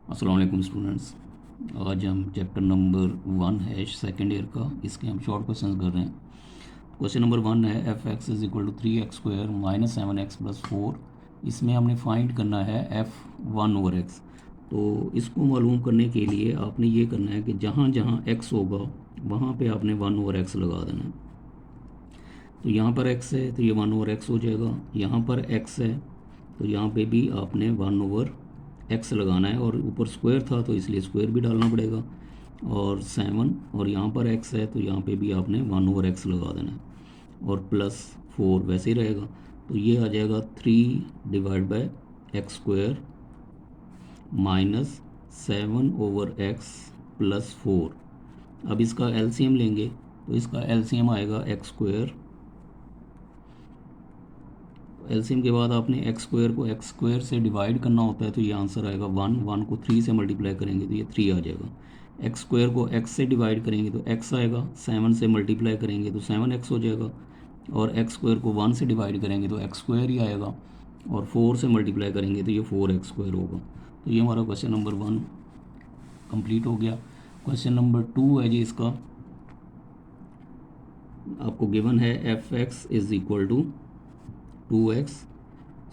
अस्सलाम वालेकुम स्टूडेंट्स। आज हम चैप्टर नंबर 1 है सेकेंड ईयर का, इसके हम शॉर्ट क्वेश्चंस कर रहे हैं। क्वेश्चन नंबर 1 है f x is equal to 3x² minus 7x+4। इसमें हमने फाइंड करना है f1/x। तो इसको मालूम करने के लिए आपने ये करना है कि जहाँ जहाँ x होगा वहाँ पे आपने 1/x लगा देना है। तो यहाँ पर x है तो ये 1/x हो जाएगा, यहाँ पर x है तो यहाँ पे भी आपने 1/x लगाना है, और ऊपर स्क्वायर था तो इसलिए स्क्वायर भी डालना पड़ेगा, और 7, और यहाँ पर x है तो यहाँ पे भी आपने 1/x लगा देना है, और +4 वैसे ही रहेगा। तो ये आ जाएगा 3/x² माइनस 7/x+4। अब इसका एलसीएम लेंगे तो इसका एलसीएम आएगा x²। एलसीएम के बाद आपने x² को x² से डिवाइड करना होता है, तो ये आंसर आएगा 1 को 3 से मल्टीप्लाई करेंगे तो ये 3 आ जाएगा। x² को x से डिवाइड करेंगे तो x आएगा, 7 से मल्टीप्लाई करेंगे तो 7x हो जाएगा, और x² को 1 से डिवाइड करेंगे तो x² ही आएगा, और 4 से मल्टीप्लाई करेंगे तो ये 4x² होगा। तो ये हमारा क्वेश्चन नंबर 1 कंप्लीट हो गया। क्वेश्चन नंबर 2 है जी, इसका आपको गिवन है f x is equal to 2x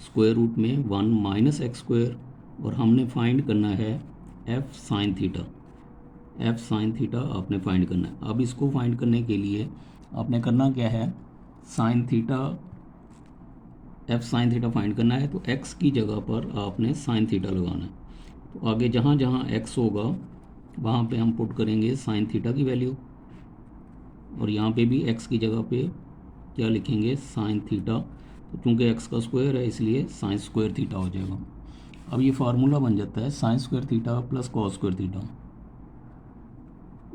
square root में 1 माइनस x², और हमने फाइंड करना है f sine theta. f sine theta आपने फाइंड करना है। अब इसको फाइंड करने के लिए आपने करना क्या है, sine theta, f sine theta find करना है, तो x की जगह पर आपने साइन थीटा लगाना है। तो आगे जहाँ जहाँ x होगा वहाँ पे हम पुट करेंगे साइन थीटा की वैल्यू, और यहाँ पे भी x की जगह पे क्या लिखेंगे, साइन थीटा। तो चूँकि x का स्क्वायर है इसलिए साइन स्क्वायर थीटा हो जाएगा। अब ये फार्मूला बन जाता है sine square theta plus cos square theta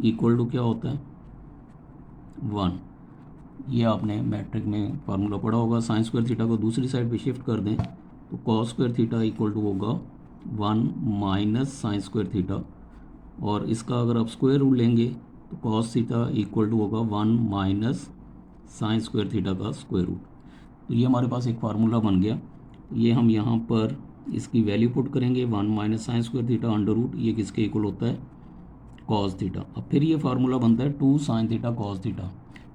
equal to क्या होता है, 1। ये आपने मैट्रिक में फार्मूला पढ़ा होगा। साइन स्क्वायर थीटा को दूसरी साइड पे शिफ्ट कर दें तो cos square theta equal to होगा 1 माइनस साइन स्क्वायर थीटा, और इसका अगर आप स्क्वायर रूट लेंगे तो कॉस थीटा इक्वल टू होगा 1 माइनस साइन स्क्वायर थीटा का स्क्वायर रूट। तो ये हमारे पास एक फार्मूला बन गया। तो ये हम यहाँ पर इसकी वैल्यू पुट करेंगे, 1 minus sine square theta under root, ये किसके इक्वल होता है, कॉस थीटा। अब फिर ये फार्मूला बनता है 2 साइन थीटा कॉस थीटा।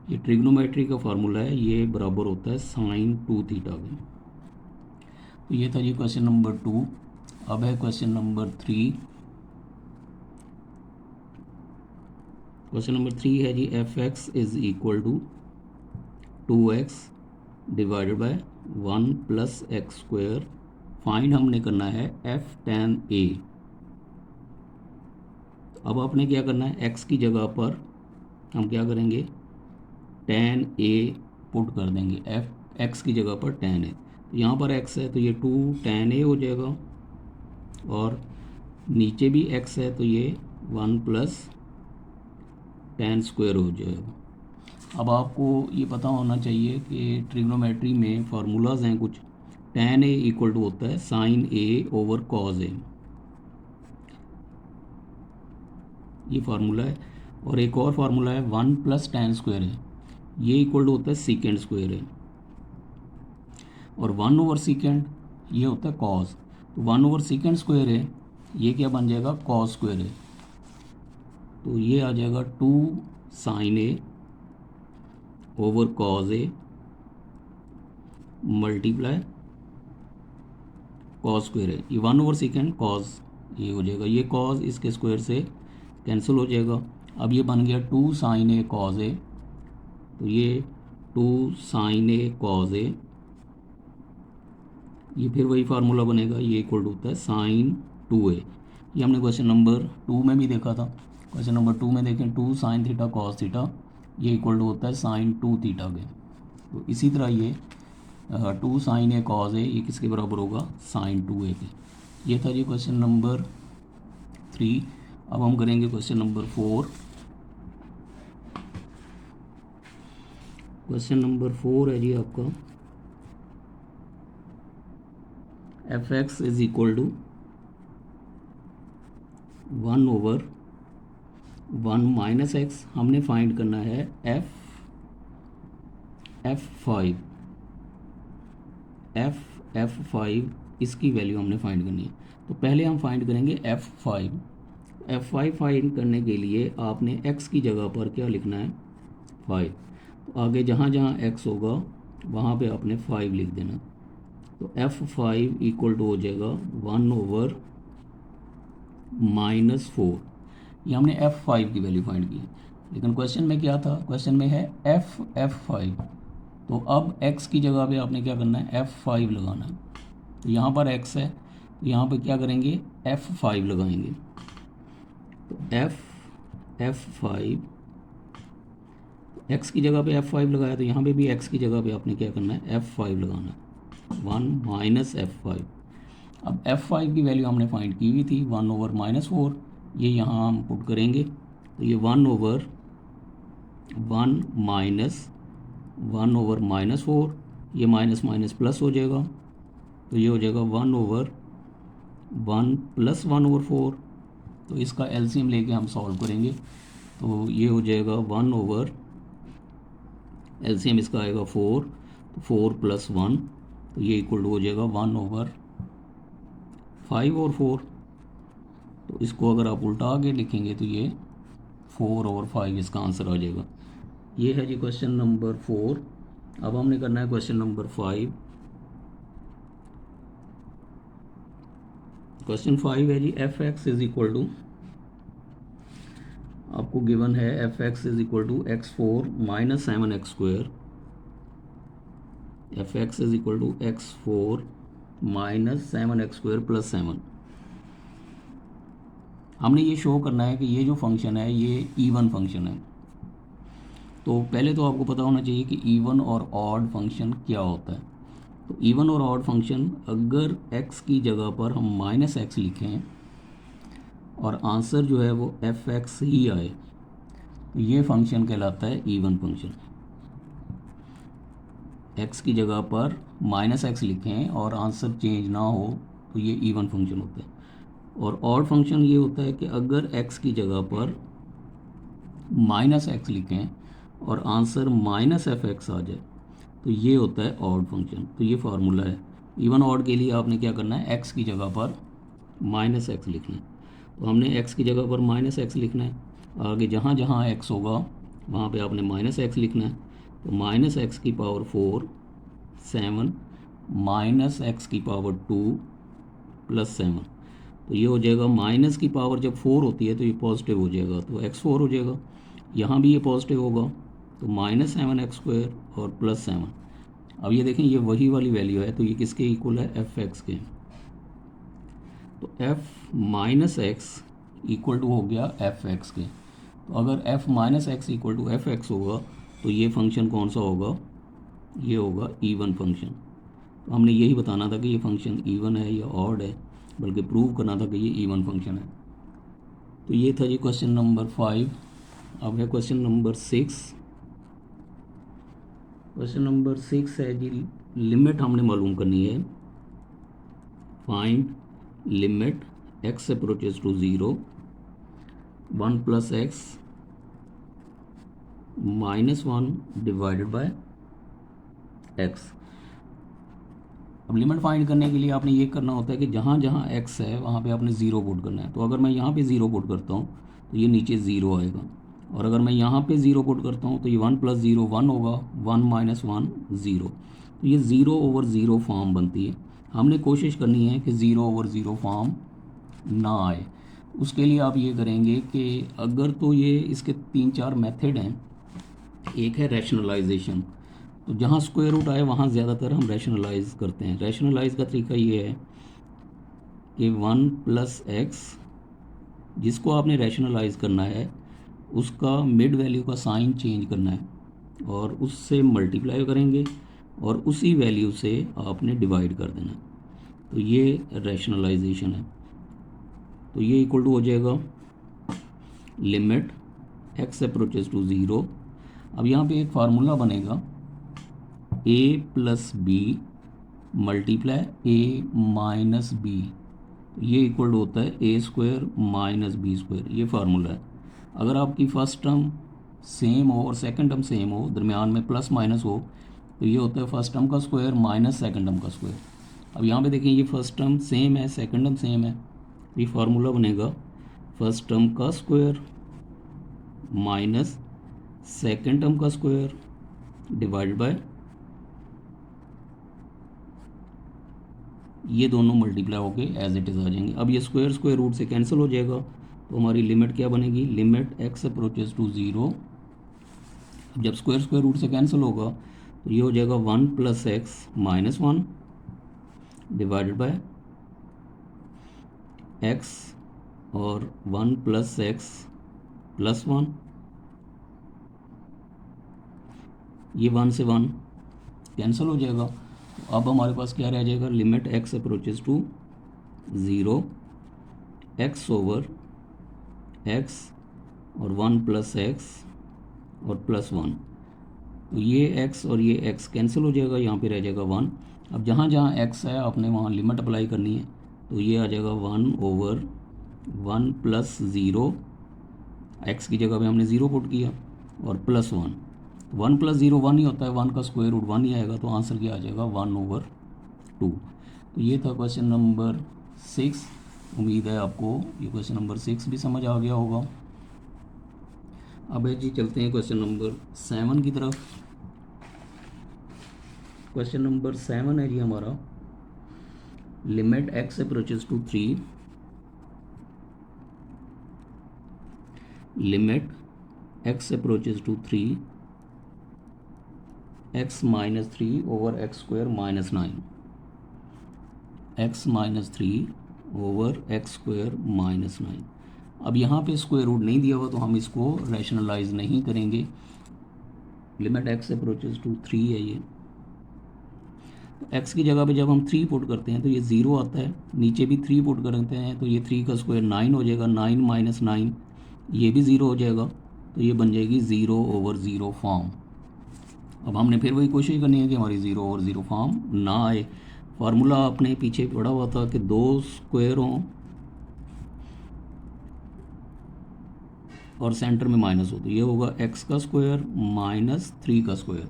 ये ट्रिग्नोमेट्री का फार्मूला है, ये बराबर होता है साइन 2 थीटा के। तो ये था जी क्वेश्चन नंबर 2। अब है क्वेश्चन नंबर 3। क्वेश्चन नंबर 3 है जी, F x is equal to 2x divided by 1 plus x²। Find हमने करना है f tan a। अब आपने क्या करना है, x की जगह पर हम क्या करेंगे, tan a पुट कर देंगे, x की जगह पर tan a। तो यहाँ पर x है तो ये 2 tan a हो जाएगा, और नीचे भी x है तो ये 1 प्लस tan स्क्वायर हो जाएगा। अब आपको ये पता होना चाहिए कि ट्रिग्नोमेट्री में फार्मूलाज हैं कुछ। tan a इक्वल टू होता है sine a over cos a, ये फार्मूला है। और एक और फार्मूला है 1 प्लस tan स्क्वायर है, ये इक्वल टू होता है सीकेंड स्क्वायर है, और 1 ओवर सीकेंड ये होता है कॉज। तो 1 ओवर सीकेंड स्क्वायर है, ये क्या बन जाएगा, कॉज स्क्वायर है। तो ये आ जाएगा 2 sine a over cos a multiply cos square है, ये 1 ओवर सेकेंड कॉज, ये हो जाएगा, ये कॉज इसके स्क्वायर से कैंसिल हो जाएगा। अब ये बन गया 2 साइन a कॉज a, तो ये 2 साइन a कॉज a, ये फिर वही फार्मूला बनेगा, ये इक्वल टू होता है साइन 2a। ये हमने क्वेश्चन नंबर 2 में भी देखा था। क्वेश्चन नंबर 2 में देखें 2 साइन थीटा कॉस थीटा, ये इक्वल टू होता है साइन 2 थीटा के। तो इसी तरह ये 2 साइन a कॉज a, ये किसके बराबर होगा, साइन 2a के। ये था जी क्वेश्चन नंबर 3। अब हम करेंगे क्वेश्चन नंबर 4। क्वेश्चन नंबर 4 है जी आपका, f x is equal to 1 over 1 minus x. हमने फाइंड करना है F5 F5 इसकी वैल्यू हमने फाइंड करनी है। तो पहले हम फाइंड करेंगे F5। F5 फाइंड करने के लिए आपने x की जगह पर क्या लिखना है, 5। तो आगे जहाँ जहाँ x होगा वहाँ पे आपने 5 लिख देना। तो F5 इक्वल टू हो जाएगा 1/-4। ये हमने F5 की वैल्यू फाइंड की है, लेकिन क्वेश्चन में क्या था, क्वेश्चन में है F5। तो अब x की जगह पे आपने क्या करना है, F5 लगाना है। तो यहाँ पर x है, तो यहाँ पे क्या करेंगे, F5 लगाएंगे। तो F5 x की जगह पे F5 लगाया, तो यहाँ पे भी x की जगह पे आपने क्या करना है, F5 लगाना है, 1-F5। अब F5 की वैल्यू हमने फाइंड की हुई थी 1/-4, ये यहाँ हम पुट करेंगे। तो ये 1/-1-4, ये माइनस माइनस प्लस हो जाएगा, तो ये हो जाएगा 1/1 + 1/4। तो इसका एलसीएम लेके हम सॉल्व करेंगे। तो ये हो जाएगा 1/, एलसीएम इसका आएगा 4, तो 4 + 1, तो ये इक्वल टू हो जाएगा 1/5 और 4। तो इसको अगर आप उल्टा आगे लिखेंगे तो ये 4/5 इसका आंसर आ जाएगा। ये है जी क्वेश्चन नंबर 4। अब हमने करना है क्वेश्चन नंबर 5। क्वेश्चन 5 है जी, f(x) इज इक्वल टू, आपको गिवन है f(x) is equal to x4 - 7x²। f(x) is equal to x4 - 7x² + 7। हमने ये शो करना है कि ये जो फंक्शन है ये इवन फंक्शन है। तो पहले तो आपको पता होना चाहिए कि इवन और ऑड फंक्शन क्या होता है। तो इवन और ऑड फंक्शन, अगर x की जगह पर हम -x लिखें और आंसर जो है वो f(x) ही आए, तो ये फंक्शन कहलाता है इवन फंक्शन। x की जगह पर -x लिखें और आंसर चेंज ना हो तो ये इवन फंक्शन होता है। और ऑड फंक्शन ये होता है कि अगर x की जगह पर -x लिखें और आंसर -fx आ जाए तो ये होता है ऑड फंक्शन। तो ये फार्मूला है। इवन ऑड के लिए आपने क्या करना है, x की जगह पर -x लिखना है। तो हमने x की जगह पर -x लिखना है, आगे जहाँ जहाँ x होगा वहाँ पे आपने -x लिखना है। तो -x की पावर 4 7 -x की पावर 2 + 7। तो ये हो जाएगा, माइनस की पावर जब 4 होती है तो ये पॉजिटिव हो जाएगा, तो x4 हो जाएगा। यहाँ भी ये पॉजिटिव होगा, तो -7x² और +7। अब ये देखें, ये वही वाली वैल्यू है, तो ये किसके इक्वल है, f(x) के। तो f-x इक्वल टू हो गया f(x) के। तो अगर f-x इक्वल टू f(x) होगा तो ये फंक्शन कौन सा होगा, ये होगा इवन फंक्शन। तो हमने यही बताना था कि ये फंक्शन इवन है या ऑड है, बल्कि प्रूव करना था कि ये इवन फंक्शन है। तो ये था जी क्वेश्चन नंबर 5। अब है क्वेश्चन नंबर 6। क्वेश्चन नंबर 6 है जी, लिमिट हमने मालूम करनी है। Find limit x approaches to 0 1 + x -1 divided by x। अब लिमिट फाइंड करने के लिए आपने ये करना होता है कि जहाँ जहाँ x है वहाँ पे आपने 0 पुट करना है। तो अगर मैं यहाँ पे 0 पुट करता हूँ तो ये नीचे 0 आएगा, और अगर मैं यहाँ पे 0 पुट करता हूँ तो ये 1 + 0 1 होगा, 1 - 1 0। तो ये 0/0 फॉर्म बनती है। हमने कोशिश करनी है कि 0/0 फॉर्म ना आए। उसके लिए आप ये करेंगे कि अगर तो ये इसके 3-4 मेथड हैं। एक है रैशनलाइजेशन, तो जहाँ स्क्वायर रूट आए वहाँ ज़्यादातर हम रैशनलाइज करते हैं। रैशनलाइज का तरीका ये है कि 1 + x, जिसको आपने रैशनलाइज करना है उसका मिड वैल्यू का साइन चेंज करना है और उससे मल्टीप्लाई करेंगे और उसी वैल्यू से आपने डिवाइड कर देना है। तो ये रैशनलाइजेशन है। तो ये इक्वल टू हो जाएगा लिमिट x अप्रोचेस टू 0। अब यहाँ पे एक फार्मूला बनेगा, a + b multiply a - b, ये इक्वल टू होता है a² - b²। ये फार्मूला है। अगर आपकी फर्स्ट टर्म सेम हो और सेकंड टर्म सेम हो, दरमियान में प्लस माइनस हो, तो ये होता है फर्स्ट टर्म का स्क्वायर माइनस सेकंड टर्म का स्क्वायर। अब यहाँ पे देखें ये फर्स्ट टर्म सेम है, सेकंड टर्म सेम है, ये फार्मूला बनेगा फर्स्ट टर्म का स्क्वायर माइनस सेकंड टर्म का स्क्वायर डिवाइडेड बाय ये दोनों मल्टीप्लाई होके एज इट इज़ आ जाएंगे। अब ये स्क्वायर स्क्वायर रूट से कैंसिल हो जाएगा, तो हमारी लिमिट क्या बनेगी, limit x approaches to zero. अब जब स्क्वायर स्क्वायर रूट से कैंसिल होगा तो ये हो जाएगा 1 + x - 1 डिवाइडेड बाय x और 1 + x + 1, ये 1 से 1 कैंसिल हो जाएगा। तो अब हमारे पास क्या रह जाएगा, limit x approaches to zero x over x और 1 + x और +1, तो ये x और ये x कैंसिल हो जाएगा, यहाँ पे रह जाएगा 1। अब जहाँ जहाँ x है आपने वहाँ लिमिट अप्लाई करनी है, तो ये आ जाएगा 1 ओवर 1 + 0, x की जगह पे हमने 0 पुट किया, और +1। 1 + 0 1 ही होता है, 1 का स्क्वायर रूट 1 ही आएगा, तो आंसर क्या आ जाएगा 1/2। तो ये था क्वेश्चन नंबर 6। उम्मीद है आपको ये क्वेश्चन नंबर 6 भी समझ आ गया होगा। अब जी चलते हैं क्वेश्चन नंबर 7 की तरफ। क्वेश्चन नंबर 7 है जी हमारा, limit x approaches to 3, limit x approaches to 3 x - 3 over x² - 9, x - 3 over x² - 9। अब यहाँ पे स्क्वायर रूट नहीं दिया हुआ तो हम इसको रैशनलाइज नहीं करेंगे। लिमिट x अप्रोचेस टू 3 है ये, तो x की जगह पे जब हम 3 पुट करते हैं तो ये 0 आता है, नीचे भी 3 पुट करते हैं तो ये 3 का स्क्वायर 9 हो जाएगा, 9 - 9 ये भी 0 हो जाएगा, तो ये बन जाएगी 0/0 फॉर्म। अब हमने फिर वही कोशिश करनी है कि हमारी 0/0 फॉर्म ना आए। फार्मूला आपने पीछे पढ़ा हुआ था कि 2 स्क्वायर हों और सेंटर में माइनस हो, तो ये होगा x का स्क्वायर माइनस 3 का स्क्वायर।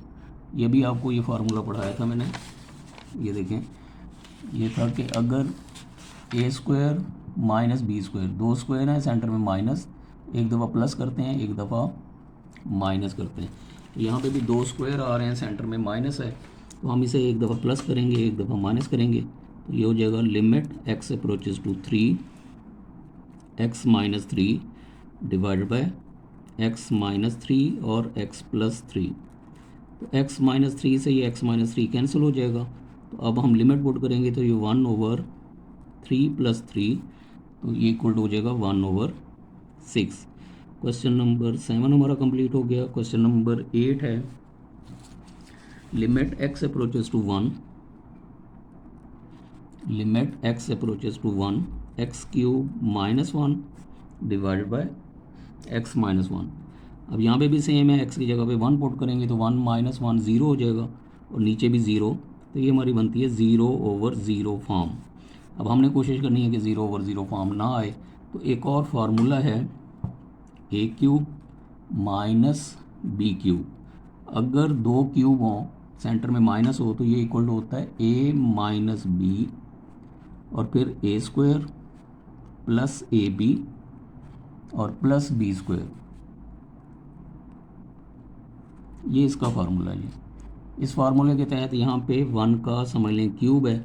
ये भी आपको ये फार्मूला पढ़ाया था मैंने, ये देखें, ये था कि अगर a² माइनस b², 2 स्क्वायर हैं सेंटर में माइनस, एक दफ़ा प्लस करते हैं एक दफ़ा माइनस करते हैं, तो यहाँ पे भी 2 स्क्वायर आ रहे हैं सेंटर में माइनस है, तो हम इसे एक दफ़ा प्लस करेंगे एक दफ़ा माइनस करेंगे, तो ये हो जाएगा limit x approaches to 3 x - 3 divided by x - 3 और x + 3, तो x - 3 से ये x - 3 कैंसिल हो जाएगा। तो अब हम लिमिट पुट करेंगे तो ये 1/3 + 3, तो ये इक्वल हो जाएगा 1/6। क्वेश्चन नंबर 7 हमारा कंप्लीट हो गया। क्वेश्चन नंबर 8 है, limit x approaches to 1, limit x approaches to 1 x³ - 1 divided by x - 1। अब यहाँ पे भी सेम है, x की जगह पे 1 पुट करेंगे तो 1 - 1 0 हो जाएगा, और नीचे भी 0, तो ये हमारी बनती है 0/0 फॉर्म। अब हमने कोशिश करनी है कि 0/0 फॉर्म ना आए, तो एक और फार्मूला है a³ - b³। अगर 2 क्यूब हों सेंटर में माइनस हो तो ये इक्वल होता है a - b और फिर a² + ab और + b², ये इसका फार्मूला है। इस फार्मूले के तहत यहाँ पे 1 का समझ लें क्यूब है,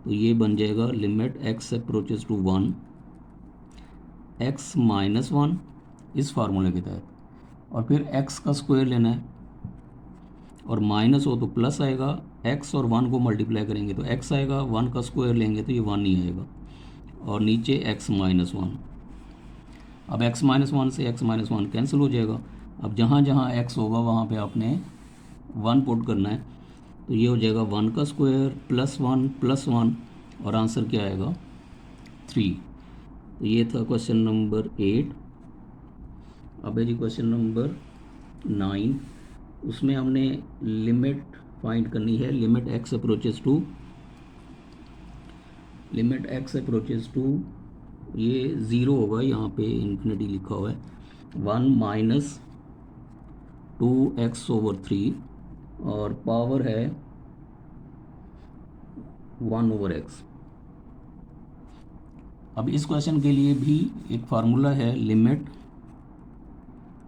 तो ये बन जाएगा limit x approaches to 1 x - 1 इस फार्मूले के तहत, और फिर x का स्क्वायर लेना है, और माइनस हो तो प्लस आएगा, x और 1 को मल्टीप्लाई करेंगे तो x आएगा, 1 का स्क्वायर लेंगे तो ये 1 ही आएगा, और नीचे x - 1। अब x - 1 से x - 1 कैंसिल हो जाएगा। अब जहाँ जहाँ x होगा वहाँ पे आपने 1 पुट करना है, तो ये हो जाएगा 1 का स्क्वायर +1 + 1, और आंसर क्या आएगा 3। तो ये था क्वेश्चन नंबर 8। अब है जी क्वेश्चन नंबर 9, उसमें हमने लिमिट फाइंड करनी है, लिमिट x अप्रोचेस टू ये 0 होगा, यहाँ पे इन्फिनिटी लिखा हुआ है, 1 - 2x/3 और पावर है 1/x। अब इस क्वेश्चन के लिए भी एक फार्मूला है लिमिट,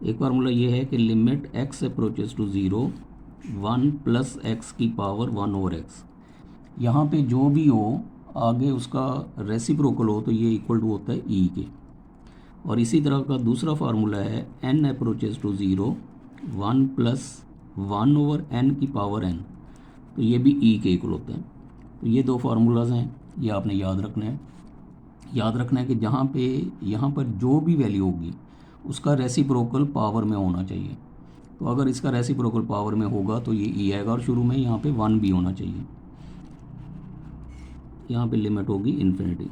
एक फार्मूला ये है कि limit x approaches to 0 1 plus x की पावर 1/x। यहाँ पे जो भी हो आगे उसका रेसिप्रोकल हो तो ये इक्वल टू होता है e के। और इसी तरह का दूसरा फार्मूला है n approaches to 0 1 plus 1/n की पावर n, तो ये भी e के इक्वल होता है। तो ये दो फार्मूलाज हैं, ये आपने याद रखना है। याद रखना है कि जहाँ पे यहाँ पर जो भी वैल्यू होगी उसका रेसिप्रोकल पावर में होना चाहिए। तो अगर इसका रेसिप्रोकल पावर में होगा तो ये ई आएगा, और शुरू में यहाँ पे 1 भी होना चाहिए। यहाँ पे लिमिट होगी इन्फिनिटी।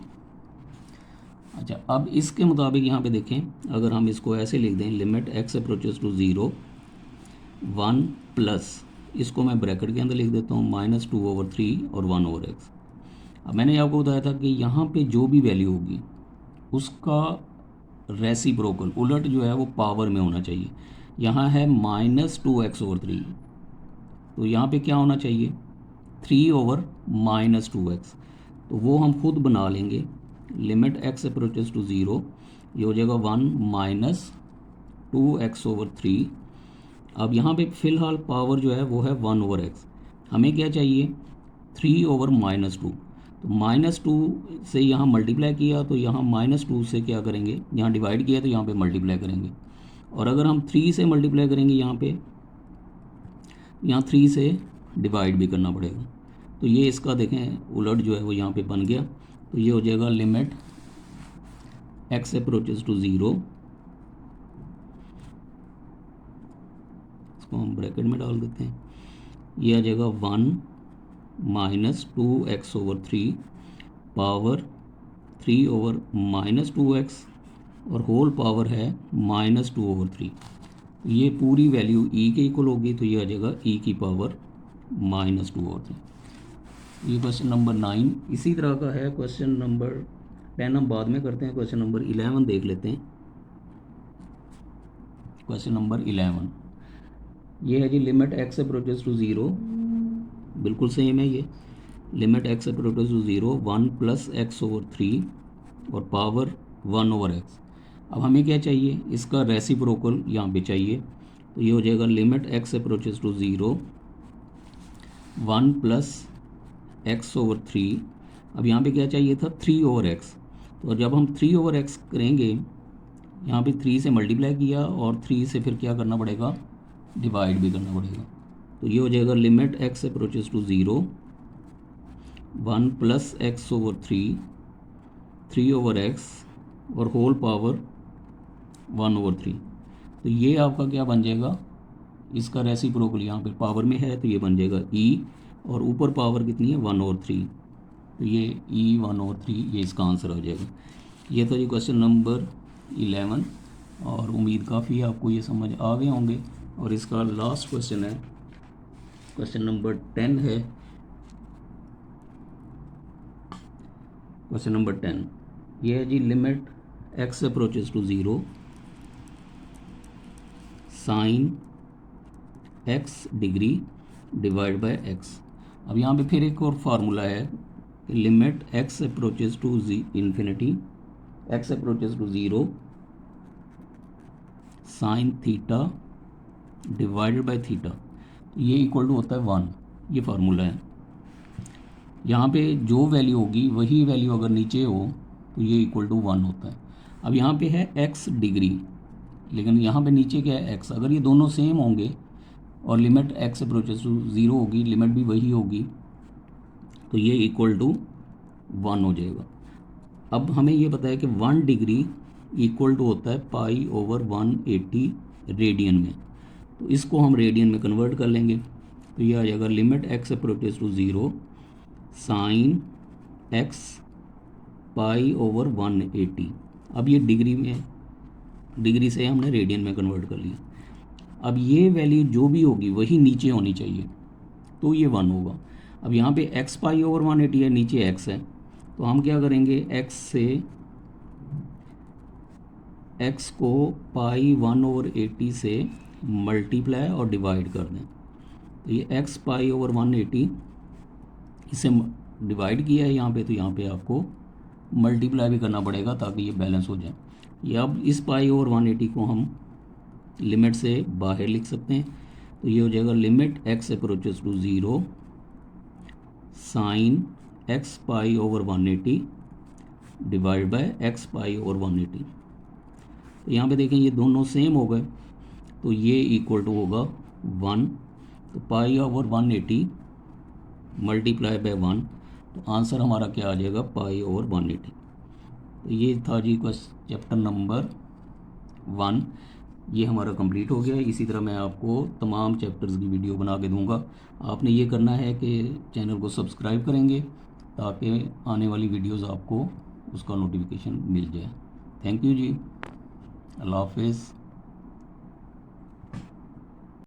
अच्छा, अब इसके मुताबिक यहाँ पे देखें, अगर हम इसको ऐसे लिख दें limit x approaches to 0 1 plus, इसको मैं ब्रैकेट के अंदर लिख देता हूँ -2/3 और 1/x। अब मैंने आपको बताया था कि यहाँ पे जो भी वैल्यू होगी उसका रेसिप्रोकल उलट जो है वो पावर में होना चाहिए। यहाँ है -2x/3, तो यहाँ पे क्या होना चाहिए 3/-2x, तो वो हम खुद बना लेंगे। लिमिट x अप्रोचेस टू 0, ये हो जाएगा 1 -2x/3। अब यहाँ पे फ़िलहाल पावर जो है वो है 1/x। हमें क्या चाहिए 3/-2, तो -2 से यहाँ मल्टीप्लाई किया तो यहाँ -2 से क्या करेंगे, यहाँ डिवाइड किया तो यहाँ पे मल्टीप्लाई करेंगे। और अगर हम 3 से मल्टीप्लाई करेंगे यहाँ पे, यहाँ 3 से डिवाइड भी करना पड़ेगा। तो ये इसका देखें उलट जो है वो यहाँ पे बन गया। तो ये हो जाएगा लिमिट x अप्रोचेस टू 0, इसको हम ब्रैकेट में डाल देते हैं, ये आ जाएगा 1 -2x/3 पावर 3/-2x और होल पावर है -2/3। ये पूरी वैल्यू e के इक्वल होगी, तो ये आ जाएगा e की पावर -2/3। ये क्वेश्चन नंबर 9 इसी तरह का है। क्वेश्चन नंबर 10 हम बाद में करते हैं, क्वेश्चन नंबर 11 देख लेते हैं। क्वेश्चन नंबर 11 ये है जी लिमिट x अप्रोचेस टू 0, बिल्कुल सेम है ये। Limit x approaches to 0 1 plus x/3 और पावर 1/x। अब हमें क्या चाहिए, इसका रेसिप्रोकल यहाँ पे चाहिए, तो ये हो जाएगा limit x approaches to 0 1 plus x/3। अब यहाँ पे क्या चाहिए था 3/x, तो जब हम 3/x करेंगे यहाँ पे 3 से मल्टीप्लाई किया और 3 से फिर क्या करना पड़ेगा, डिवाइड भी करना पड़ेगा। तो ये हो जाएगा limit x approaches to 0 1 plus x/3 3/x और होल पावर 1/3। तो ये आपका क्या बन जाएगा, इसका रेसिप्रोकल यहाँ पे पावर में है तो ये बन जाएगा e, और ऊपर पावर कितनी है 1/3, तो ये e 1/3, ये इसका आंसर हो जाएगा। ये था जी क्वेश्चन नंबर 11, और उम्मीद काफ़ी आपको ये समझ आ गए होंगे। और इसका लास्ट क्वेश्चन है, क्वेश्चन नंबर 10 है। क्वेश्चन नंबर 10 ये है जी limit x approaches to 0 sine x degree divide by x। अब यहाँ पे फिर एक और फार्मूला है कि limit x approaches to infinity x approaches to 0 sine theta divided by theta, ये इक्वल टू होता है 1। ये फार्मूला है। यहाँ पे जो वैल्यू होगी वही वैल्यू अगर नीचे हो तो ये इक्वल टू 1 होता है। अब यहाँ पे है x डिग्री, लेकिन यहाँ पे नीचे क्या है x। अगर ये दोनों सेम होंगे और लिमिट x अप्रोचेस टू 0 होगी, लिमिट भी वही होगी, तो ये इक्वल टू 1 हो जाएगा। अब हमें ये पता है कि 1 डिग्री इक्वल टू होता है π/180 रेडियन में, तो इसको हम रेडियन में कन्वर्ट कर लेंगे। तो ये आ जाएगा limit x approaches to 0 sine x π/180। अब ये डिग्री में, डिग्री से हमने रेडियन में कन्वर्ट कर लिया। अब ये वैल्यू जो भी होगी वही नीचे होनी चाहिए, तो ये 1 होगा। अब यहाँ पे x π/180 है, नीचे x है, तो हम क्या करेंगे x से x को π/1/80 से मल्टीप्लाई और डिवाइड कर दें, तो ये x π/180 इसे डिवाइड किया है यहाँ पे, तो यहाँ पे आपको मल्टीप्लाई भी करना पड़ेगा ताकि ये बैलेंस हो जाए। ये अब इस पाई ओवर 180 को हम लिमिट से बाहर लिख सकते हैं, तो ये हो जाएगा limit x approaches to 0 sine x pi over 180 divide by x pi over 180। तो यहाँ पे देखें ये दोनों सेम हो गए, तो ये इक्वल टू होगा 1, तो पाई ओवर 180 मल्टीप्लाई बाय 1, तो आंसर हमारा क्या आ जाएगा, पाई ओवर 180। तो ये था जी चैप्टर नंबर 1, ये हमारा कंप्लीट हो गया। इसी तरह मैं आपको तमाम चैप्टर्स की वीडियो बना के दूंगा। आपने ये करना है कि चैनल को सब्सक्राइब करेंगे ताकि आने वाली वीडियोस आपको उसका नोटिफिकेशन मिल जाए। थैंक यू जी, अल्लाह हाफिज़।